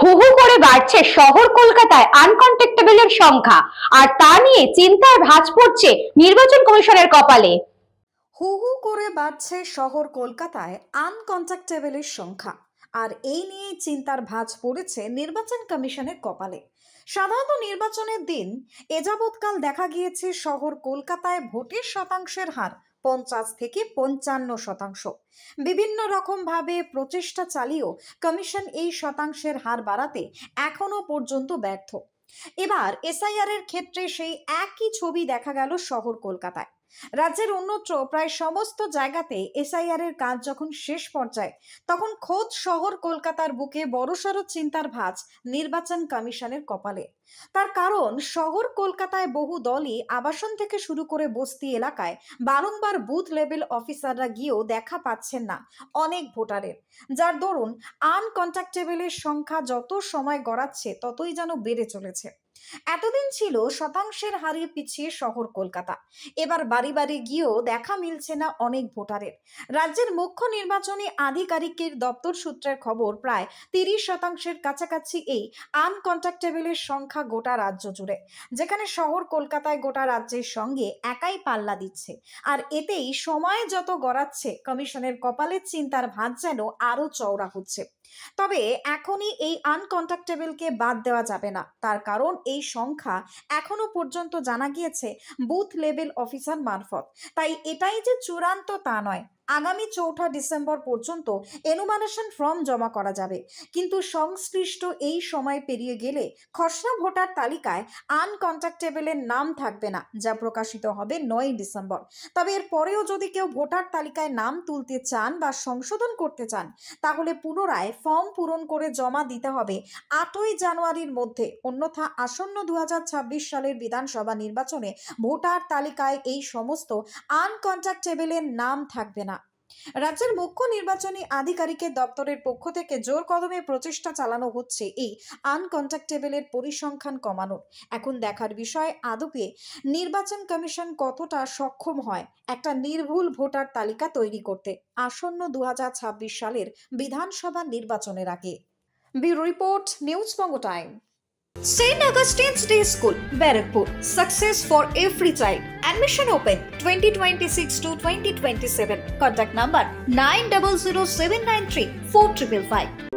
হু হু করে বাড়ছে শহর কলকাতায় আনকন্ট্যাক্টেবলের সংখ্যা, আর তা নিয়ে চিন্তার ভাঁজ পড়ছে নির্বাচন কমিশনের কপালে। হু হু করে বাড়ছে শহর কলকাতায় আনকন্ট্যাক্টেবলের সংখ্যা, আর এই নিয়ে চিন্তার ভাঁজ পড়েছে নির্বাচন কমিশনের কপালে। সাধারণত নির্বাচনের দিন এযাবৎকাল দেখা গিয়েছে শহর কলকাতায় ভোটের শতাংশের হার 50 থেকে 55%। বিভিন্ন রকম ভাবে প্রচেষ্টা চালিয়েও কমিশন এই শতাংশের হার বাড়াতে এখনো পর্যন্ত ব্যর্থ। এবার এসআইআর এর ক্ষেত্রে সেই একই ছবি দেখা গেল শহর কলকাতায়। রাজ্যের অন্যত্র প্রায় সমস্ত জায়গাতে এসআইআর এর কাজ যখন শেষ পর্যায়ে, তখন খোদ শহর কলকাতার বুকে বড়সড় চিন্তার ভাঁজ নির্বাচন কমিশনের কপালে। তার কারণ, শহর কলকাতায় বহু দলই আবাসন থেকে শুরু করে বস্তি এলাকায় বারংবার বুথ লেভেল অফিসাররা গিয়েও দেখা পাচ্ছেন না অনেক ভোটারের, যার দরুন আনকন্ট্যাক্টেবলের সংখ্যা যত সময় গড়াচ্ছে ততই যেন বেড়ে চলেছে। এতদিন ছিল শতাংশের হারে পিছিয়ে শহর কলকাতা, এবার বাড়ি বাড়ি গিয়েও দেখা মিলছে না অনেক ভোটারের। রাজ্যের মুখ্য নির্বাচনী আধিকারিকের দপ্তর সূত্রের খবর, প্রায় 30% কাছাকাছি এই আনকন্ট্যাক্টেবলের সংখ্যা গোটা রাজ্য জুড়ে, যেখানে শহর কলকাতায় গোটা রাজ্যের সঙ্গে একাই পাল্লা দিচ্ছে। আর এতেই সময় যত গড়াচ্ছে কমিশনের কপালের চিন্তার ভাঁজ যেন আরো চওড়া হচ্ছে। তবে এখনই এই আনকন্ট্যাক্টেবলকে বাদ দেওয়া যাবে না, তার কারণ এই সংখ্যা এখনো পর্যন্ত জানা গিয়েছে বুথ লেভেল অফিসার মারফত। তাই এটাই যে চূড়ান্ত তা নয়। আগামী 4 ডিসেম্বর পর্যন্ত এনুমারেশন ফর্ম জমা করা যাবে, কিন্তু সংশ্লিষ্ট এই সময় পেরিয়ে গেলে খসড়া ভোটার তালিকায় আনকন্ট্যাক্টেবলের নাম থাকবে না, যা প্রকাশিত হবে 9 ডিসেম্বর। তবে এর পরেও যদি কেউ ভোটার তালিকায় নাম তুলতে চান বা সংশোধন করতে চান, তাহলে পুনরায় ফর্ম পূরণ করে জমা দিতে হবে 8ই জানুয়ারির মধ্যে। অন্যথা আসন্ন 2026 সালের বিধানসভা নির্বাচনে ভোটার তালিকায় এই সমস্ত আনকন্ট্যাক্টেবলের নাম থাকবে না। রাজ্যের মুখ্য নির্বাচনী আধিকারিকের দপ্তরের পক্ষ থেকে জোর কদমে প্রচেষ্টা চালানো হচ্ছে এই আনকন্ট্যাক্টেবলের পরিসংখ্যান কমানোর। এখন দেখার বিষয়, আদপে নির্বাচন কমিশন কতটা সক্ষম হয় একটা নির্ভুল ভোটার তালিকা তৈরি করতে আসন্ন 2026 সালের বিধানসভা নির্বাচনের আগে। Bureau report, news Banga time. St. Augustine's Day School, Barrackpur. Success for every child. Admission open 2026 to 2027. Contact number 900793 4555.